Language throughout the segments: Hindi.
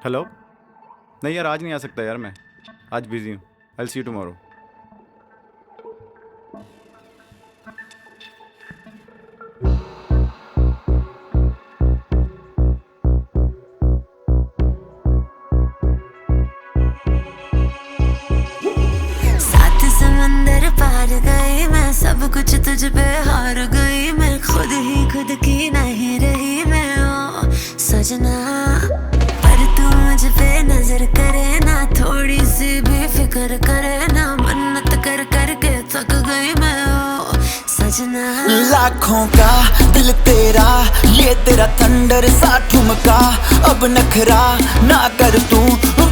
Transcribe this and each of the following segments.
हेलो। नहीं यार, आज नहीं आ सकता यार, मैं आज बिजी हूँ। आई सी यू टुमारो। सात समंदर पार गई मैं, सब कुछ तुझ पे हार गई मैं, खुद ही खुद की नहीं रही मैं ओ सजना। पर तू मुझ पे नजर करे ना, थोड़ी सी भी फिक्र करे ना, मन्नत कर करके थक गई मैं ओ सजना। लाखों का दिल तेरा, ये तेरा थंडर सा ठुमका, अब नखरा ना कर तू,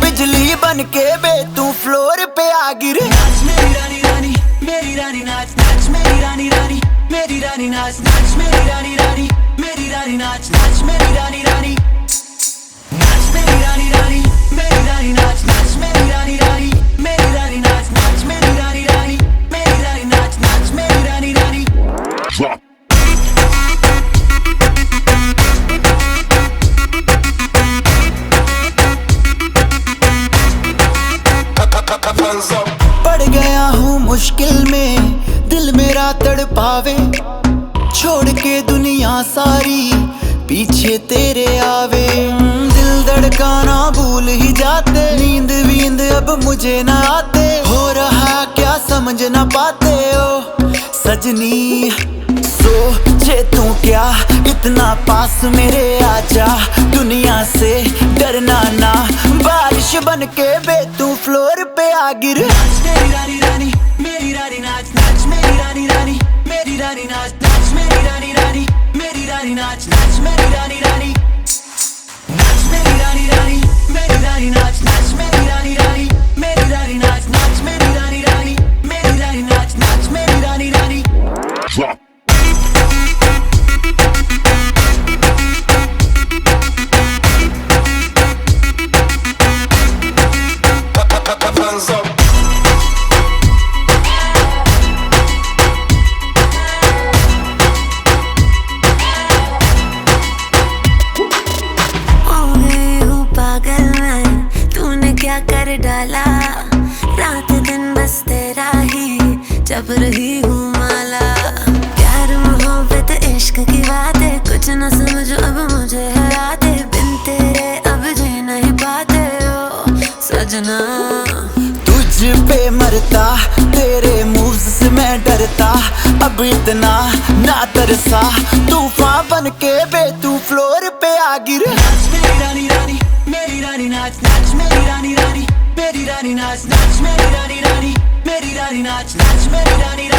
बिजली बन के बे तू फ्लोर पे आ गिर। नाच मेरी रानी रानी, मेरी रानी नाच नाच मेरी रानी रानी, मेरी रानी नाच नाच मेरी रानी रानी, मेरी रानी नाच नाच मेरी रानी रानी, नाच मेरी रानी रानी, मेरी रानी नाच नाच मेरी रानी रानी, मेरी रानी नाच नाच मेरी रानी रानी, मेरी रानी नाच नाच मेरी रानी रानी। पड़ गया हूँ मुश्किल में, दिल मेरा तड़पावे, छोड़ के दुनिया सारी पीछे तेरे आवे। दिल धड़काना भूल ही जाते, नींद वींद अब मुझे ना आते, हो रहा क्या समझ ना पाते ओ सजनी। सोचे तू क्या इतना पास मेरे आजा, दुनिया से डरना ना, बारिश बन के बे तू फ्लोर पे आ गिर। नाच मेरी रानी रानी, मेरी रानी नाच नाच मेरी रानी रानी, मेरी रानी नाच नाच मेरी रानी रानी, मेरी रानी नाच नाच मेरी रानी रानी, नाच मेरी रानी रानी, मेरी रानी नाच नाच मेरी रानी रानी, मेरी रानी नाच नाच मेरी रानी रानी, मेरी रानी नाच नाच मेरी रानी रानी। क्या कर डाला, रात दिन बस तेरा ही जब रही हूँ माला। प्यार मोहब्बत इश्क की बातें कुछ न समझ अब मुझे हराते, बिन तेरे अब जी नहीं पाते ओ सजना। तुझ पे मरता, तेरे मूव्स से मैं डरता, अब इतना ना तरसा, तूफान बन के बे तू फ्लोर पे आ गिर। नाच मेरी रानी रानी, मेरी रानी नाच नाच मेरी रानी रानी, मेरी रानी नाच नाच मेरी रानी रानी, मेरी रानी नाच नाच मेरी रानी रानी।